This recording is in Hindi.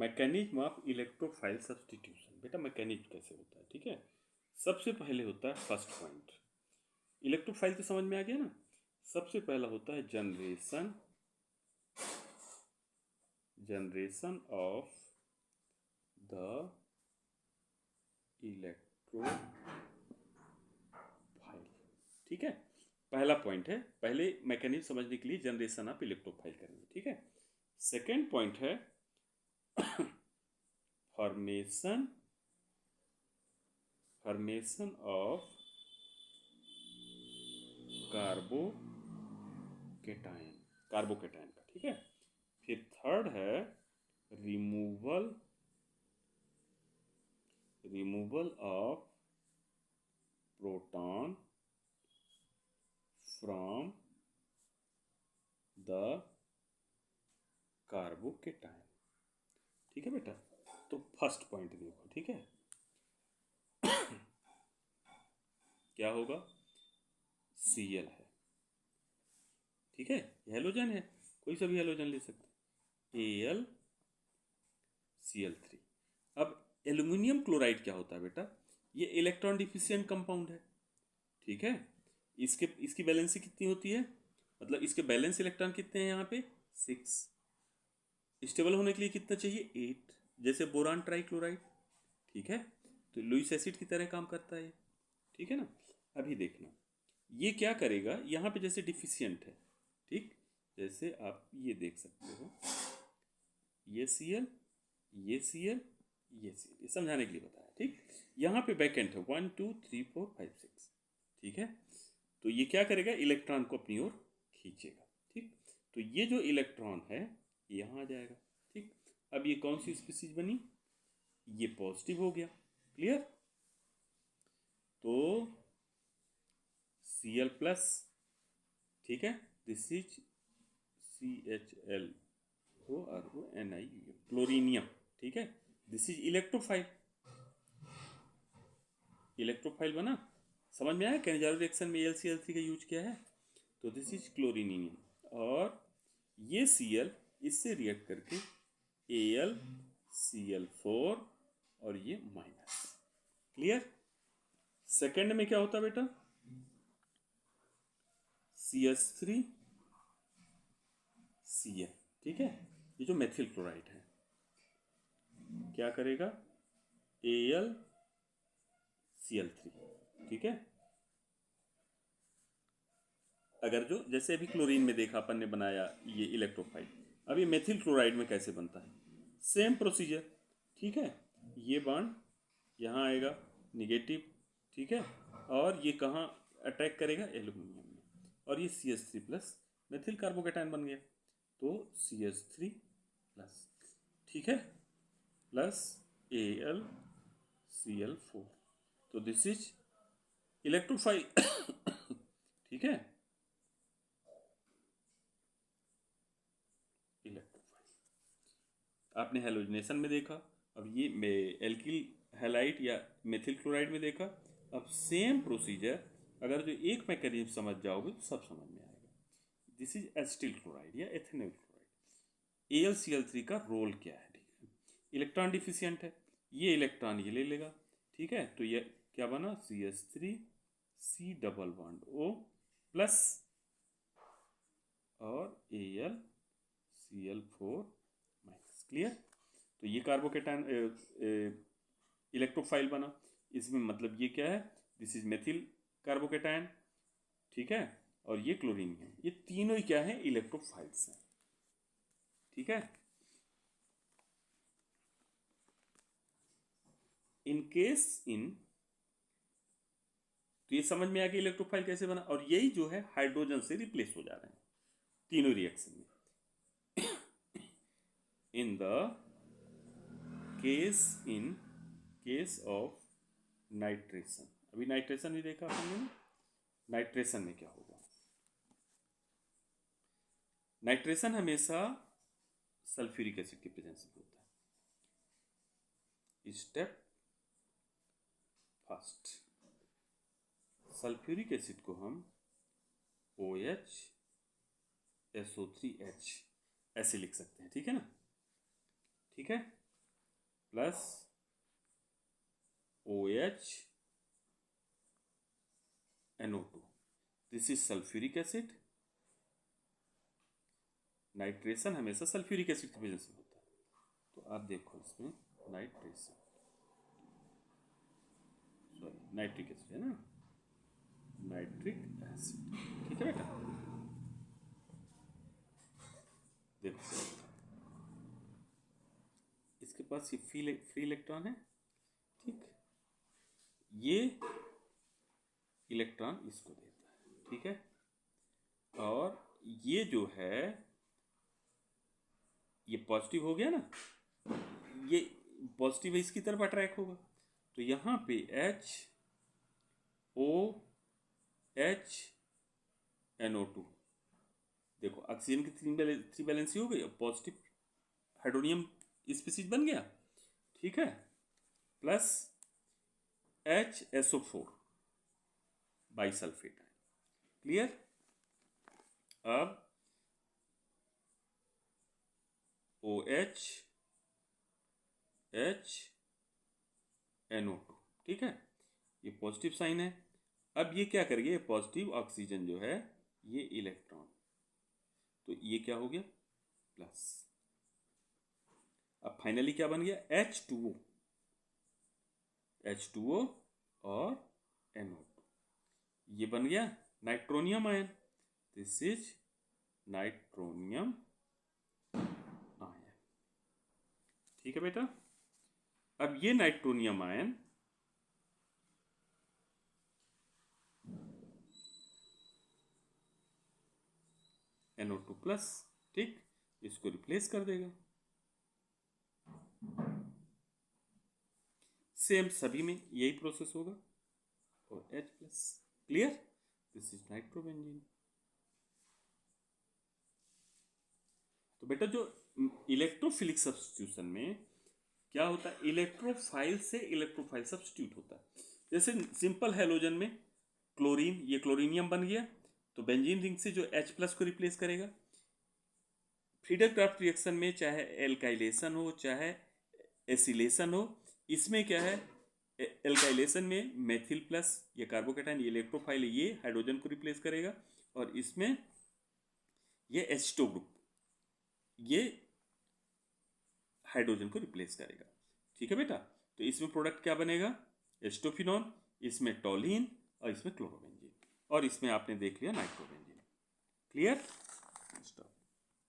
Mechanism of electrophile substitution. बेटा मैकेनिज्म कैसे होता है, ठीक है। सबसे पहले होता है फर्स्ट पॉइंट, इलेक्ट्रोफाइल तो समझ में आ गया ना। सबसे पहला होता है जनरेशन ऑफ द इलेक्ट्रोफाइल, ठीक है। पहला पॉइंट है, पहले मैकेनिज्म समझने के लिए जनरेशन ऑफ इलेक्ट्रोफाइल करेंगे, ठीक है। सेकेंड पॉइंट है फॉर्मेशन ऑफ कार्बोकेटाइन का, ठीक है। फिर थर्ड है removal of proton from the carbocation, ठीक है बेटा। तो फर्स्ट पॉइंट देखो, ठीक है। क्या होगा, Cl है, ठीक है। हेलोजन है, कोई सा भी हेलोजन ले सकते हैं, AlCl3। अब एल्यूमिनियम क्लोराइड क्या होता है बेटा, ये इलेक्ट्रॉन डिफिशिएंट कंपाउंड है, ठीक है। इसकी वैलेंसी कितनी होती है, मतलब इसके बैलेंस इलेक्ट्रॉन कितने हैं यहाँ पे 6, स्टेबल होने के लिए कितना चाहिए 8, जैसे बोरान ट्राइक्लोराइड, ठीक है। तो लुईस एसिड की तरह काम करता है, ठीक है ना। अभी देखना ये क्या करेगा, यहाँ पे जैसे डिफिशियंट है, ठीक, जैसे आप ये देख सकते हो, ये Cl, ये Cl, ये Cl, ये समझाने के लिए बताया, ठीक। यहाँ पे वैकेंट है 1 2 3 4 5 6, ठीक है। तो ये क्या करेगा, इलेक्ट्रॉन को अपनी ओर खींचेगा, ठीक। तो ये जो इलेक्ट्रॉन है यहाँ आ जाएगा, ठीक। अब ये कौन सी स्पीसीज बनी, ये पॉजिटिव हो गया, क्लियर। तो Cl प्लस, ठीक है, दिस इज CHLORONI क्लोरीनियम, ठीक है। दिस इज इलेक्ट्रोफाइल बना, समझ में आया। कैनेजारो रिएक्शन में AlCl3 का यूज किया है, तो दिस इज क्लोरीनियम। और ये Cl इससे रिएक्ट करके AlCl4 और ये माइनस, क्लियर। सेकेंड में क्या होता बेटा, CH3Cl, ठीक है। ये जो मेथिल क्लोराइड है क्या करेगा, AlCl3, ठीक है। अगर जो जैसे अभी क्लोरीन में देखा अपन ने बनाया ये इलेक्ट्रोफाइल, अब ये मेथिल क्लोराइड में कैसे बनता है, सेम प्रोसीजर, ठीक है। ये बॉन्ड यहाँ आएगा निगेटिव, ठीक है, और ये कहाँ अटैक करेगा, एल्यूमिनियम में, और ये CH3 प्लस मेथिल कार्बोकेटाइन बन गया, तो CH3 प्लस, ठीक है, प्लस AlCl4, तो दिस इज इलेक्ट्रोफाइल ठीक है, इलेक्ट्रोफाइल आपने हेलोजनेशन में देखा, अब ये एल्किल हैलाइड या मेथिल क्लोराइड में देखा। अब सेम प्रोसीजर अगर जो एक मैकेनिज्म समझ जाओगे तो सब समझ में आएगा। दिस इज एसिटिल क्लोराइड या एथेनॉल क्लोराइड, AlCl3 का रोल क्या है, ठीक है। इलेक्ट्रॉन डिफिशियंट है, ये इलेक्ट्रॉन ये ले लेगा, ठीक है। तो ये क्या बना, CH3 C double bond O plus और AlCl4 माइनस, क्लियर। तो ये कार्बोकेटाइन इलेक्ट्रोफाइल बना, इसमें मतलब ये क्या है, दिस इज मेथिल कार्बोकेटाइन, ठीक है, और ये क्लोरीन है, ये तीनों ही क्या है, इलेक्ट्रोफाइल्स हैं, ठीक है। तो ये समझ में आ गया इलेक्ट्रोफाइल कैसे बना, और यही जो है हाइड्रोजन से रिप्लेस हो जा रहे हैं तीनों रिएक्शन में। इन केस ऑफ नाइट्रेशन, अभी नाइट्रेशन भी देखा हमने, नाइट्रेशन में क्या होगा, नाइट्रेशन हमेशा सल्फ्यूरिक एसिड की प्रेजेंस में होता है। स्टेप फर्स्ट, सल्फ्यूरिक एसिड को हम OH SO3H ऐसे लिख सकते हैं, ठीक है ना, ठीक है। Plus OH NO2, this is sulphuric acid. Nitration हमेशा सल्फ्यूरिक एसिड की वजह से होता है, तो आप देखो इसमें नाइट्रेशन, सॉरी नाइट्रिक एसिड है ना, नाइट्रिक एसिड, ठीक है बेटा। देखो इसके पास ये फ्री इलेक्ट्रॉन है, ठीक, ये इलेक्ट्रॉन इसको देता है, ठीक है, और ये जो है ये पॉजिटिव हो गया ना, ये पॉजिटिव इसकी तरफ अट्रैक्ट होगा, तो यहाँ पे HOH NO2, देखो ऑक्सीजन की थ्री बैलेंसी हो गई, और पॉजिटिव हाइड्रोनियम स्पीसीज बन गया, ठीक है, प्लस HSO4 बाइसल्फेट, क्लियर। अब OH NO2, ठीक है, ये पॉजिटिव साइन है। अब ये क्या करेंगे, पॉजिटिव ऑक्सीजन जो है ये इलेक्ट्रॉन, तो ये क्या हो गया प्लस। अब फाइनली क्या बन गया, H2O और NO2, ये बन गया nitronium ion, this is nitronium ion, ठीक है बेटा। अब ये नाइट्रोनियम आयन NO2 प्लस, ठीक, इसको रिप्लेस कर देगा, सेम सभी में यही प्रोसेस होगा, और H plus, clear, this is nitrobenzene. तो बेटा जो इलेक्ट्रोफिलिक सब्स्टिट्यूशन में क्या होता है, इलेक्ट्रोफाइल से इलेक्ट्रोफाइल सब्स्टिट्यूट होता है। जैसे सिंपल हैलोजन में क्लोरीन, ये क्लोरीनियम बन गया, तो बेंजीन रिंग से जो H प्लस को रिप्लेस करेगा। फ्रीडर क्राफ्ट रिएक्शन में चाहे एल्काइलेशन हो चाहे एसिलेशन हो, इसमें क्या है, एल्काइलेशन में मेथिल प्लस ये कार्बोकेटाइन, ये इलेक्ट्रोफाइल, ये हाइड्रोजन को रिप्लेस करेगा, और इसमें ये H2 ग्रुप ये हाइड्रोजन को रिप्लेस करेगा, ठीक है बेटा। तो इसमें प्रोडक्ट क्या बनेगा, एस्टोफिनॉन, इसमें टॉलिन, और इसमें क्लोरोबेंजीन, और इसमें आपने देख लिया नाइट्रोबेंजीन, क्लियर। स्टॉप।